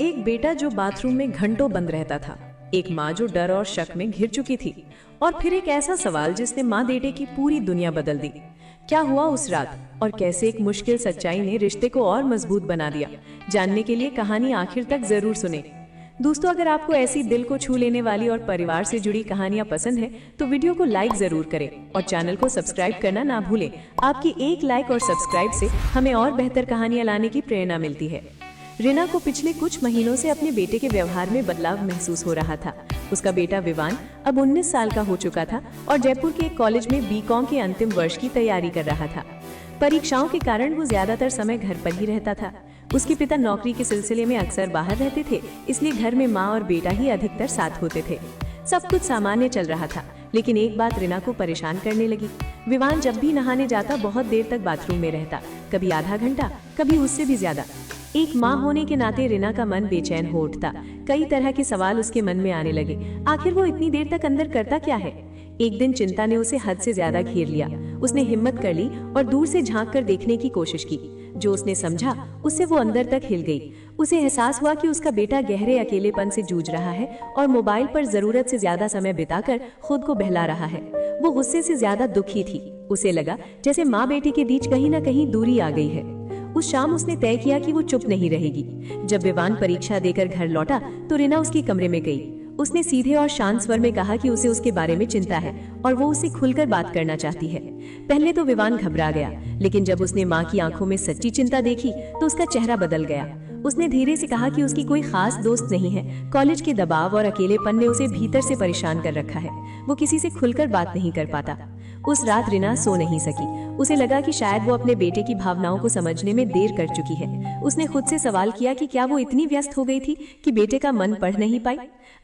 एक बेटा जो बाथरूम में घंटों बंद रहता था, एक माँ जो डर और शक में घिर चुकी थी, और फिर एक ऐसा सवाल जिसने माँ बेटे की पूरी दुनिया बदल दी। क्या हुआ उस रात और कैसे एक मुश्किल सच्चाई ने रिश्ते को और मजबूत बना दिया? जानने के लिए कहानी आखिर तक जरूर सुने। दोस्तों, अगर आपको ऐसी दिल को छू लेने वाली और परिवार से जुड़ी कहानियां पसंद है तो वीडियो को लाइक जरूर करें और चैनल को सब्सक्राइब करना ना भूलें। आपकी एक लाइक और सब्सक्राइब से हमें और बेहतर कहानियां लाने की प्रेरणा मिलती है। रीना को पिछले कुछ महीनों से अपने बेटे के व्यवहार में बदलाव महसूस हो रहा था। उसका बेटा विवान अब 19 साल का हो चुका था और जयपुर के एक कॉलेज में बीकॉम के अंतिम वर्ष की तैयारी कर रहा था। परीक्षाओं के कारण वो ज्यादातर समय घर पर ही रहता था। उसके पिता नौकरी के सिलसिले में अक्सर बाहर रहते थे, इसलिए घर में माँ और बेटा ही अधिकतर साथ होते थे। सब कुछ सामान्य चल रहा था, लेकिन एक बात रीना को परेशान करने लगी। विवान जब भी नहाने जाता बहुत देर तक बाथरूम में रहता, कभी आधा घंटा, कभी उससे भी ज्यादा। एक माँ होने के नाते रीना का मन बेचैन हो उठता। कई तरह के सवाल उसके मन में आने लगे। आखिर वो इतनी देर तक अंदर करता क्या है? एक दिन चिंता ने उसे हद से ज्यादा घेर लिया। उसने हिम्मत कर ली और दूर से झांक कर देखने की कोशिश की। जो उसने समझा उससे वो अंदर तक हिल गई। उसे एहसास हुआ कि उसका बेटा गहरे अकेलेपन से जूझ रहा है और मोबाइल पर जरूरत से ज्यादा समय बिताकर खुद को बहला रहा है। वो गुस्से से ज्यादा दुखी थी। उसे लगा जैसे माँ बेटे के बीच कहीं न कहीं दूरी आ गई है। उस शाम उसने तय किया कि वो चुप नहीं रहेगी। जब विवान परीक्षा देकर घर लौटा तो रीना उसके कमरे में गई। उसने सीधे और शांत स्वर में कहा कि उसे उसके बारे में चिंता है और वो उससे खुलकर बात करना चाहती है। पहले तो विवान घबरा गया, लेकिन जब उसने माँ की आंखों में सच्ची चिंता देखी तो उसका चेहरा बदल गया। उसने धीरे से कहा कि उसकी कोई खास दोस्त नहीं है। कॉलेज के दबाव और अकेलेपन ने उसे भीतर से परेशान कर रखा है। वो किसी से खुलकर बात नहीं कर पाता। उस रात रीना सो नहीं सकी। उसे लगा कि शायद वो अपने बेटे की भावनाओं को समझने में देर कर चुकी है। उसने खुद से सवाल किया कि क्या वो इतनी व्यस्त हो गई थी कि बेटे का मन पढ़ नहीं पाई।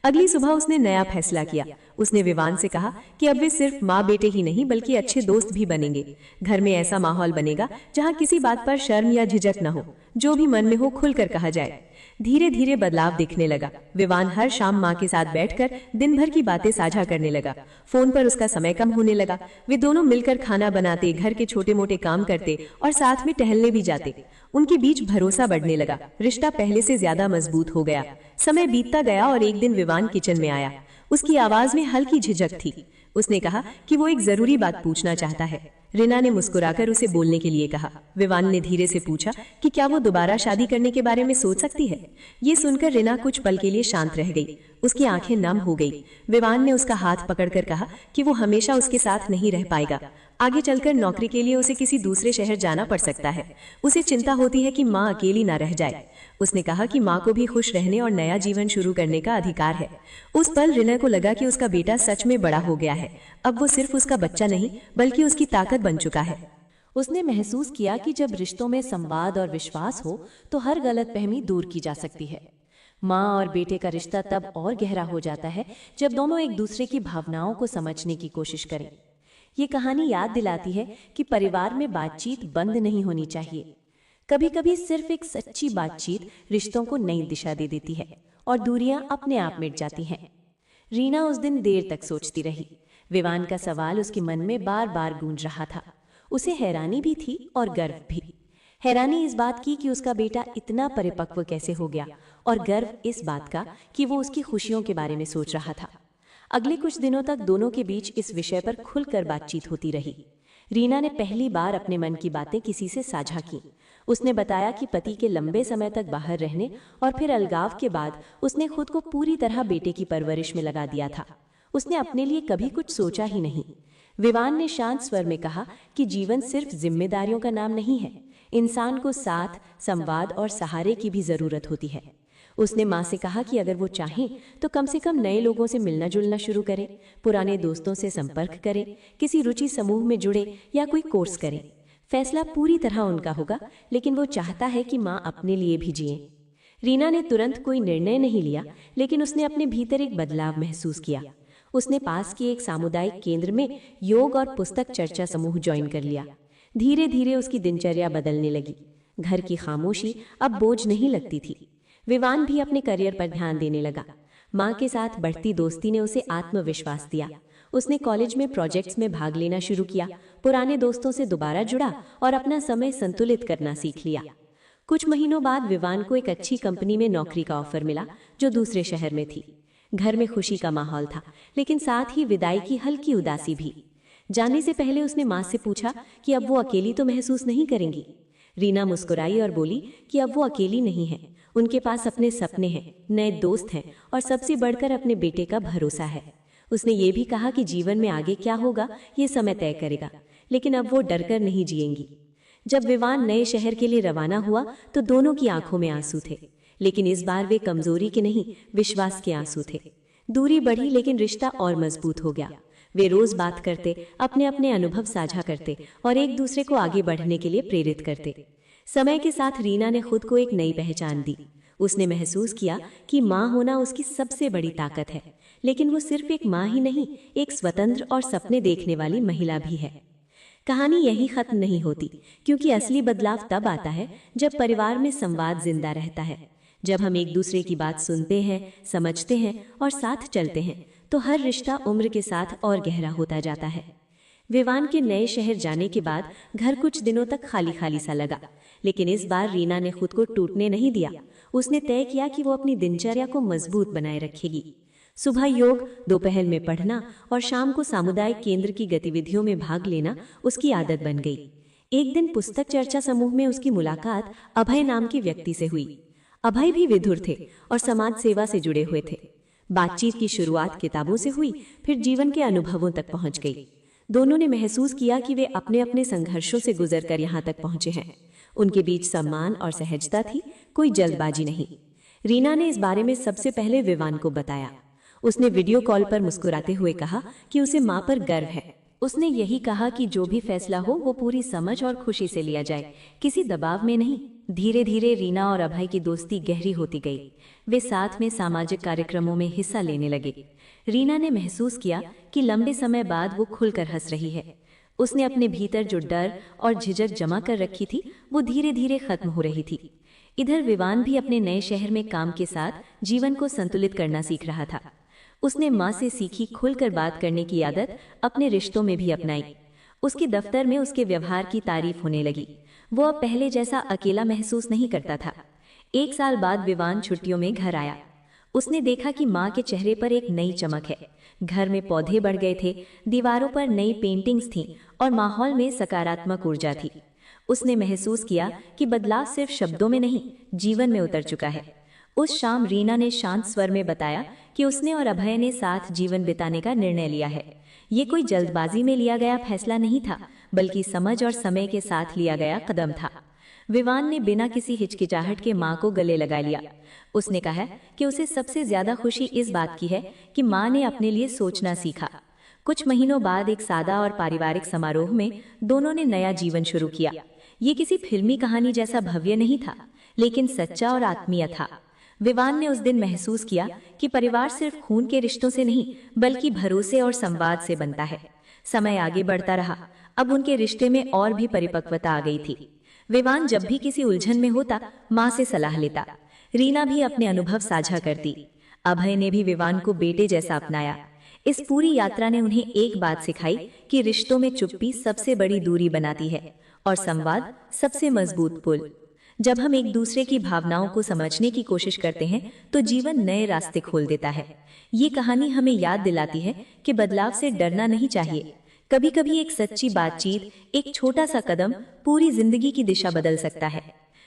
अगली सुबह उसने नया फैसला किया। उसने विवान से कहा कि अब वे सिर्फ माँ बेटे ही नहीं बल्कि अच्छे दोस्त भी बनेंगे। घर में ऐसा माहौल बनेगा जहाँ किसी बात पर शर्म या झिझक न हो। जो भी मन में हो खुलकर कहा जाए। धीरे धीरे बदलाव दिखने लगा। विवान हर शाम माँ के साथ बैठकर दिन भर की बातें साझा करने लगा। फोन पर उसका समय कम होने लगा। वे दोनों मिलकर खाना बनाते, घर के छोटे मोटे काम करते और साथ में टहलने भी जाते। उनके बीच भरोसा बढ़ने लगा। रिश्ता पहले से ज्यादा मजबूत हो गया। समय बीतता गया और एक दिन विवान किचन में आया। उसकी आवाज में हल्की झिझक थी। उसने कहा कि वो एक जरूरी बात पूछना चाहता है। रीना ने मुस्कुराकर उसे बोलने के लिए कहा। विवान ने धीरे से पूछा कि क्या वो दोबारा शादी करने के बारे में सोच सकती है। ये सुनकर रीना कुछ पल के लिए शांत रह गई। उसकी आंखें नम हो गई। विवान ने उसका हाथ पकड़कर कहा कि वो हमेशा उसके साथ नहीं रह पाएगा। आगे चलकर नौकरी के लिए उसे किसी दूसरे शहर जाना पड़ सकता है। उसे चिंता होती है कि माँ अकेली ना रह जाए। उसने कहा कि माँ को भी खुश रहने और नया जीवन शुरू करने का अधिकार है। उस पल रीना को लगा कि उसका बेटा सच में बड़ा हो गया है। अब वो सिर्फ उसका बच्चा नहीं बल्कि उसकी ताकत बन चुका है। उसने महसूस किया कि जब रिश्तों में संवाद और विश्वास हो तो हर गलतफहमी दूर की जा सकती है। माँ और बेटे का रिश्ता तब और गहरा हो जाता है जब दोनों एक दूसरे की भावनाओं को समझने की कोशिश करें। ये कहानी याद दिलाती है कि परिवार में बातचीत बंद नहीं होनी चाहिए। कभी कभी सिर्फ एक सच्ची बातचीत रिश्तों को नई दिशा दे देती है और दूरियां अपने आप मिट जाती हैं। रीना उस दिन देर तक सोचती रही। विवान का सवाल उसके मन में बार बार गूंज रहा था। उसे हैरानी भी थी और गर्व भी। हैरानी इस बात की कि उसका बेटा इतना परिपक्व कैसे हो गया, और गर्व इस बात का कि वो उसकी खुशियों के बारे में सोच रहा था। अगले कुछ दिनों तक दोनों के बीच इस विषय पर खुलकर बातचीत होती रही। रीना ने पहली बार अपने मन की बातें किसी से साझा की। उसने बताया कि पति के लंबे समय तक बाहर रहने और फिर अलगाव के बाद उसने खुद को पूरी तरह बेटे की परवरिश में लगा दिया था। उसने अपने लिए कभी कुछ सोचा ही नहीं। विवान ने शांत स्वर में कहा कि जीवन सिर्फ जिम्मेदारियों का नाम नहीं है। इंसान को साथ, संवाद और सहारे की भी जरूरत होती है। उसने माँ से कहा कि अगर वो चाहें तो कम से कम नए लोगों से मिलना जुलना शुरू करें, पुराने दोस्तों से संपर्क करें, किसी रुचि समूह में जुड़े या कोई कोर्स करें। फैसला पूरी तरह उनका होगा, लेकिन वो चाहता है कि माँ अपने लिए भी जिए। रीना ने तुरंत कोई निर्णय नहीं लिया, लेकिन उसने अपने भीतर एक बदलाव महसूस किया। उसने पास के एक सामुदायिक केंद्र में योग और पुस्तक चर्चा समूह ज्वाइन कर लिया। धीरे धीरे उसकी दिनचर्या बदलने लगी। घर की खामोशी अब बोझ नहीं लगती थी। विवान भी अपने करियर पर ध्यान देने लगा। माँ के साथ बढ़ती दोस्ती ने उसे आत्मविश्वास दिया। उसने कॉलेज में प्रोजेक्ट्स में भाग लेना शुरू किया, पुराने दोस्तों से दोबारा जुड़ा और अपना समय संतुलित करना सीख लिया। कुछ महीनों बाद विवान को एक अच्छी कंपनी में नौकरी का ऑफर मिला जो दूसरे शहर में थी। घर में खुशी का माहौल था, लेकिन साथ ही विदाई की हल्की उदासी भी। जाने से पहले उसने माँ से पूछा कि अब वो अकेली तो महसूस नहीं करेंगी। रीना मुस्कुराई और बोली कि अब वो अकेली नहीं है, उनके पास अपने सपने हैं, नए दोस्त हैं और सबसे बढ़कर अपने बेटे का भरोसा है। उसने ये भी कहा कि जीवन में आगे क्या होगा ये समय तय करेगा, लेकिन अब वो डरकर नहीं जिएंगी। जब विवान नए शहर के लिए रवाना हुआ तो दोनों की आंखों में आंसू थे, लेकिन इस बार वे कमजोरी के नहीं, विश्वास के आंसू थे। दूरी बढ़ी लेकिन रिश्ता और मजबूत हो गया। वे रोज बात करते, अपने अपने अनुभव साझा करते और एक दूसरे को आगे बढ़ने के लिए प्रेरित करते। समय के साथ रीना ने खुद को एक नई पहचान दी। उसने महसूस किया कि माँ होना उसकी सबसे बड़ी ताकत है, लेकिन वो सिर्फ एक माँ ही नहीं, एक स्वतंत्र और सपने देखने वाली महिला भी है। कहानी यही खत्म नहीं होती, क्योंकि असली बदलाव तब आता है जब परिवार में संवाद जिंदा रहता है। जब हम एक दूसरे की बात सुनते हैं, समझते हैं और साथ चलते हैं, तो हर रिश्ता उम्र के साथ और गहरा होता जाता है। विवान के नए शहर जाने के बाद घर कुछ दिनों तक खाली खाली सा लगा, लेकिन इस बार रीना ने खुद को टूटने नहीं दिया। उसने तय किया कि वो अपनी दिनचर्या को मजबूत बनाए रखेगी। सुबह योग, दोपहर में पढ़ना और शाम को सामुदायिक केंद्र की गतिविधियों में भाग लेना उसकी आदत बन गई। एक दिन पुस्तक चर्चा समूह में उसकी मुलाकात अभय नाम के व्यक्ति से हुई। अभय भी विधुर थे और समाज सेवा से जुड़े हुए थे। बातचीत की शुरुआत किताबों से हुई, फिर जीवन के अनुभवों तक पहुंच गई। दोनों ने महसूस किया कि वे अपने अपने संघर्षों से गुजरकर यहाँ तक पहुंचे हैं। उनके बीच सम्मान और सहजता थी, कोई जल्दबाजी नहीं। रीना ने इस बारे में सबसे पहले विवान को बताया। उसने वीडियो कॉल पर मुस्कुराते हुए कहा कि उसे माँ पर गर्व है। उसने यही कहा कि जो भी फैसला हो वो पूरी समझ और खुशी से लिया जाए, किसी दबाव में नहीं। धीरे धीरे रीना और अभय की दोस्ती गहरी होती गई। वे साथ में सामाजिक कार्यक्रमों में हिस्सा लेने लगे। रीना ने महसूस किया कि लंबे समय बाद वो खुलकर हंस रही है। उसने अपने भीतर जो डर और झिझक जमा कर रखी थी वो धीरे धीरे खत्म हो रही थी। इधर विवान भी अपने नए शहर में काम के साथ जीवन को संतुलित करना सीख रहा था। उसने माँ से सीखी खुलकर बात करने की आदत अपने रिश्तों में भी अपनाई। उसके दफ्तर में उसके व्यवहार की तारीफ होने लगी। वो अब पहले जैसा अकेला महसूस नहीं करता था। 1 साल बाद विवान छुट्टियों में घर आया। उसने देखा कि माँ के चेहरे पर एक नई चमक है। घर में पौधे बढ़ गए थे, दीवारों पर नई पेंटिंग्स थीं और माहौल में सकारात्मक ऊर्जा थी। उसने महसूस किया कि बदलाव सिर्फ शब्दों में नहीं, जीवन में उतर चुका है। उस शाम रीना ने शांत स्वर में बताया कि उसने और अभय ने साथ जीवन बिताने का निर्णय लिया है। ये कोई जल्दबाजी में लिया गया फैसला नहीं था, बल्कि समझ और समय के साथ लिया गया कदम था। विवान ने बिना किसी हिचकिचाहट के माँ को गले लगा लिया। उसने कहा कि उसे सबसे ज्यादा खुशी इस बात की है कि माँ ने अपने लिए सोचना सीखा। कुछ महीनों बाद एक सादा और पारिवारिक समारोह में दोनों ने नया जीवन शुरू किया। ये किसी फिल्मी कहानी जैसा भव्य नहीं था, लेकिन सच्चा और आत्मीय था। विवान ने उस दिन महसूस किया कि परिवार सिर्फ खून के रिश्तों से नहीं, बल्कि भरोसे और संवाद से बनता है। समय आगे बढ़ता रहा। अब उनके रिश्ते में और भी परिपक्वता आ गई थी। विवान जब भी किसी उलझन में होता, माँ से सलाह लेता। रीना भी अपने अनुभव साझा करती। अभय ने भी विवान को बेटे जैसा अपनाया। इस पूरी यात्रा ने उन्हें एक बात सिखाई कि रिश्तों में चुप्पी सबसे बड़ी दूरी बनाती है और संवाद सबसे मजबूत पुल। जब हम एक दूसरे की भावनाओं को समझने की कोशिश करते हैं तो जीवन नए रास्ते खोल देता है। ये कहानी हमें याद दिलाती है कि बदलाव से डरना नहीं चाहिए। कभी कभी एक सच्ची बातचीत, एक छोटा सा कदम पूरी जिंदगी की दिशा बदल सकता है।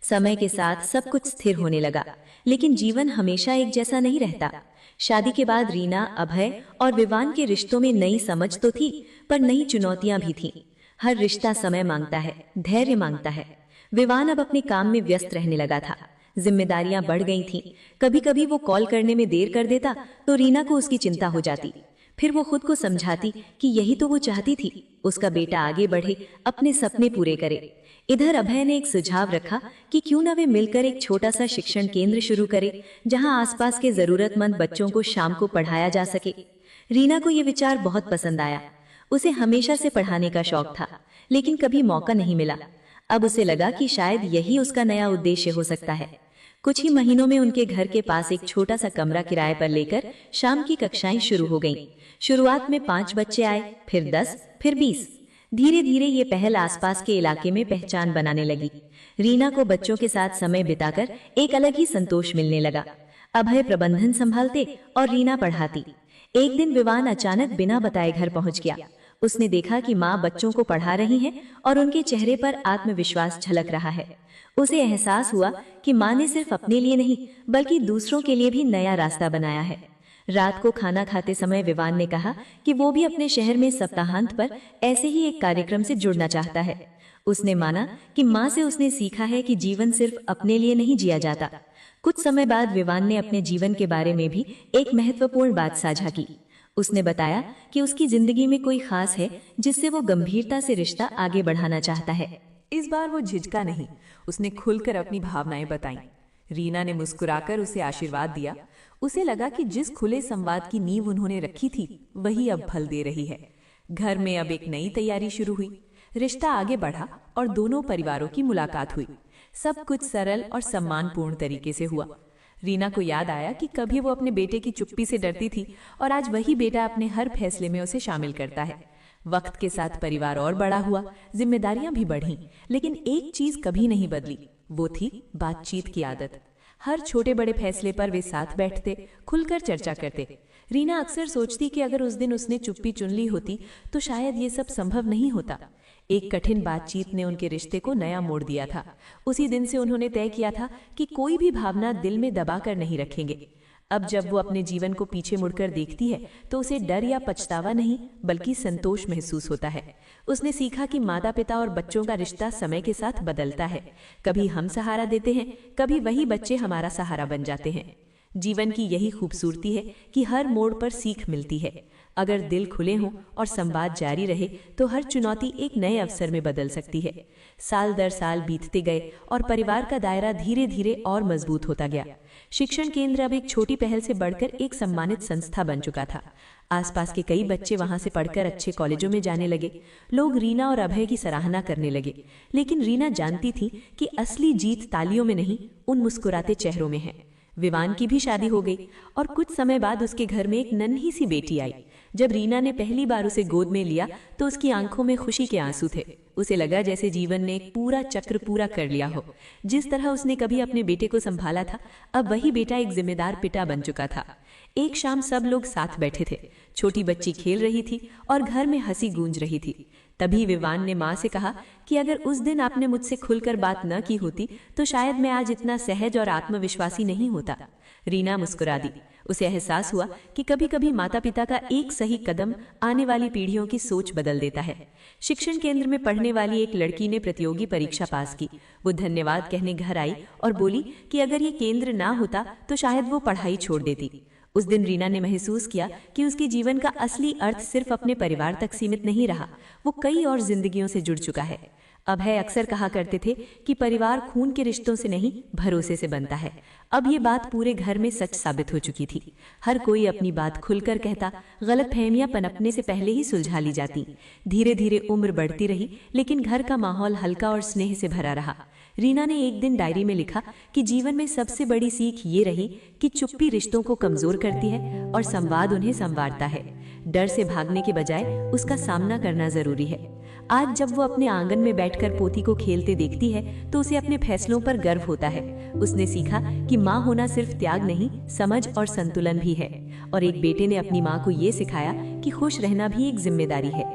समय के साथ सब कुछ स्थिर होने लगा, लेकिन जीवन हमेशा एक जैसा नहीं रहता। शादी के बाद रीना, अभय और विवान के रिश्तों में नई समझ तो थी, पर नई चुनौतियां भी थीं। हर रिश्ता समय मांगता है, धैर्य मांगता है। विवान अब अपने काम में व्यस्त रहने लगा था। जिम्मेदारियां बढ़ गई थीं। कभी कभी वो कॉल करने में देर कर देता तो रीना को उसकी चिंता हो जाती। फिर वो खुद को समझाती कि यही तो वो चाहती थी, उसका बेटा आगे बढ़े, अपने सपने पूरे करे। इधर अभय ने एक सुझाव रखा कि क्यों न वे मिलकर एक छोटा सा शिक्षण केंद्र शुरू करें, जहां आसपास के जरूरतमंद बच्चों को शाम को पढ़ाया जा सके। रीना को ये विचार बहुत पसंद आया। उसे हमेशा से पढ़ाने का शौक था, लेकिन कभी मौका नहीं मिला। अब उसे लगा कि शायद यही उसका नया उद्देश्य हो सकता है। कुछ ही महीनों में उनके घर के पास एक छोटा सा कमरा किराए पर लेकर शाम की कक्षाएं शुरू हो गईं। शुरुआत में 5 बच्चे आए, फिर 10, फिर 20। धीरे धीरे ये पहल आसपास के इलाके में पहचान बनाने लगी। रीना को बच्चों के साथ समय बिताकर एक अलग ही संतोष मिलने लगा। अभय प्रबंधन संभालते और रीना पढ़ाती। एक दिन विवान अचानक बिना बताए घर पहुंच गया। उसने देखा कि माँ बच्चों को पढ़ा रही हैं और उनके चेहरे पर आत्मविश्वास झलक रहा है। उसे एहसास हुआ कि माँ ने सिर्फ अपने लिए नहीं बल्कि दूसरों के लिए भी नया रास्ता बनाया है। रात को खाना खाते समय विवान ने कहा कि वो भी अपने शहर में सप्ताहांत पर ऐसे ही एक कार्यक्रम से जुड़ना चाहता है। उसने माना कि माँ से उसने सीखा है कि जीवन सिर्फ अपने लिए नहीं जिया जाता। कुछ समय बाद विवान ने अपने जीवन के बारे में भी एक महत्वपूर्ण बात साझा की। उसने बताया कि उसकी जिंदगी में कोई खास है जिससे वो गंभीरता से रिश्ता आगे बढ़ाना चाहता है। इस बार वो झिझका नहीं, उसने खुलकर अपनी भावनाएं बताईं। रीना ने मुस्कुराकर उसे आशीर्वाद दिया। उसे लगा कि जिस खुले संवाद की नींव उन्होंने रखी थी वही अब फल दे रही है। घर में अब एक नई तैयारी शुरू हुई। रिश्ता आगे बढ़ा और दोनों परिवारों की मुलाकात हुई। सब कुछ सरल और सम्मानपूर्ण तरीके से हुआ। रीना को याद आया कि कभी वो अपने बेटे की चुप्पी से डरती थी और आज वही बेटा अपने हर फैसले में उसे शामिल करता है। वक्त के साथ परिवार और बड़ा हुआ, जिम्मेदारियां भी बढ़ीं, लेकिन एक चीज कभी नहीं बदली, वो थी बातचीत की आदत। हर छोटे बड़े फैसले पर वे साथ बैठते, खुलकर चर्चा करते। रीना अक्सर सोचती कि अगर उस दिन उसने चुप्पी चुन ली होती तो शायद ये सब संभव नहीं होता। एक कठिन बातचीत ने उनके रिश्ते को नया मोड़ दिया था। उसी दिन से उन्होंने तय किया था कि कोई भी भावना दिल में दबाकर नहीं रखेंगे। अब जब वो अपने जीवन को पीछे मुड़कर देखती है तो उसे डर या पछतावा नहीं बल्कि संतोष महसूस होता है। उसने सीखा कि माता पिता और बच्चों का रिश्ता समय के साथ बदलता है। कभी हम सहारा देते हैं, कभी वही बच्चे हमारा सहारा बन जाते हैं। जीवन की यही खूबसूरती है कि हर मोड़ पर सीख मिलती है। अगर दिल खुले हों और संवाद जारी रहे तो हर चुनौती एक नए अवसर में बदल सकती है। साल दर साल बीतते गए और परिवार का दायरा धीरे धीरे और मजबूत होता गया। शिक्षण केंद्र अब एक छोटी पहल से बढ़कर एक सम्मानित संस्था बन चुका था। आसपास के कई बच्चे वहां से पढ़कर अच्छे कॉलेजों में जाने लगे। लोग रीना और अभय की सराहना करने लगे, लेकिन रीना जानती थी कि असली जीत तालियों में नहीं, उन मुस्कुराते चेहरों में है। विवान की भी शादी हो गई और कुछ समय बाद उसके घर में एक नन्ही सी बेटी आई। जब रीना ने पहली बार उसे गोद में लिया तो उसकी आंखों में खुशी के आंसू थे। उसे लगा जैसे जीवन ने एक पूरा चक्र पूरा कर लिया हो। जिस तरह उसने कभी अपने बेटे को संभाला था, अब वही बेटा एक जिम्मेदार पिता बन चुका था। एक शाम सब लोग साथ बैठे थे। छोटी बच्ची खेल रही थी और घर में हंसी गूंज रही थी। तभी विवान ने माँ से कहा कि अगर उस दिन आपने मुझसे खुलकर बात न की होती तो शायद मैं आज इतना सहज और आत्मविश्वासी नहीं होता। रीना मुस्कुरा दी। उसे एहसास हुआ कि कभी कभी माता पिता का एक सही कदम आने वाली पीढ़ियों की सोच बदल देता है। शिक्षण केंद्र में पढ़ने वाली एक लड़की ने प्रतियोगी परीक्षा पास की। वो धन्यवाद कहने घर आई और बोली कि अगर ये केंद्र ना होता तो शायद वो पढ़ाई छोड़ देती। उस दिन रीना ने महसूस किया कि उसके जीवन का असली अर्थ सिर्फ अपने परिवार तक सीमित नहीं रहा, वो कई और जिंदगियों से जुड़ चुका है। अभय अक्सर कहा करते थे कि परिवार खून के रिश्तों से नहीं, भरोसे से बनता है। अब ये बात पूरे घर में सच साबित हो चुकी थी। हर कोई अपनी बात खुलकर कहता, गलतफहमियां पनपने से पहले ही सुलझा ली जाती। धीरे धीरे उम्र बढ़ती रही, लेकिन घर का माहौल हल्का और स्नेह से भरा रहा। रीना ने एक दिन डायरी में लिखा कि जीवन में सबसे बड़ी सीख ये रही कि चुप्पी रिश्तों को कमजोर करती है और संवाद उन्हें संवारता है। डर से भागने के बजाय उसका सामना करना जरूरी है। आज जब वो अपने आंगन में बैठकर पोती को खेलते देखती है तो उसे अपने फैसलों पर गर्व होता है। उसने सीखा कि माँ होना सिर्फ त्याग नहीं, समझ और संतुलन भी है। और एक बेटे ने अपनी माँ को ये सिखाया कि खुश रहना भी एक जिम्मेदारी है।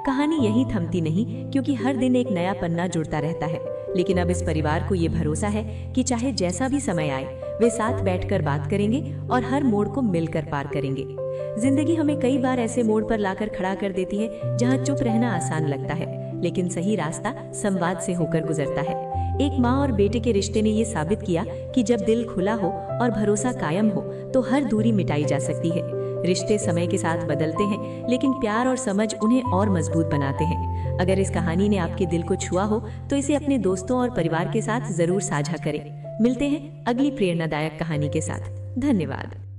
कहानी यही थमती नहीं, क्योंकि हर दिन एक नया पन्ना जुड़ता रहता है। लेकिन अब इस परिवार को ये भरोसा है कि चाहे जैसा भी समय आए, वे साथ बैठकर बात करेंगे और हर मोड़ को मिलकर पार करेंगे। जिंदगी हमें कई बार ऐसे मोड़ पर लाकर खड़ा कर देती है जहां चुप रहना आसान लगता है, लेकिन सही रास्ता संवाद से होकर गुजरता है। एक माँ और बेटे के रिश्ते ने ये साबित किया कि जब दिल खुला हो और भरोसा कायम हो तो हर दूरी मिटाई जा सकती है। रिश्ते समय के साथ बदलते हैं, लेकिन प्यार और समझ उन्हें और मजबूत बनाते हैं। अगर इस कहानी ने आपके दिल को छुआ हो तो इसे अपने दोस्तों और परिवार के साथ जरूर साझा करें। मिलते हैं अगली प्रेरणादायक कहानी के साथ। धन्यवाद।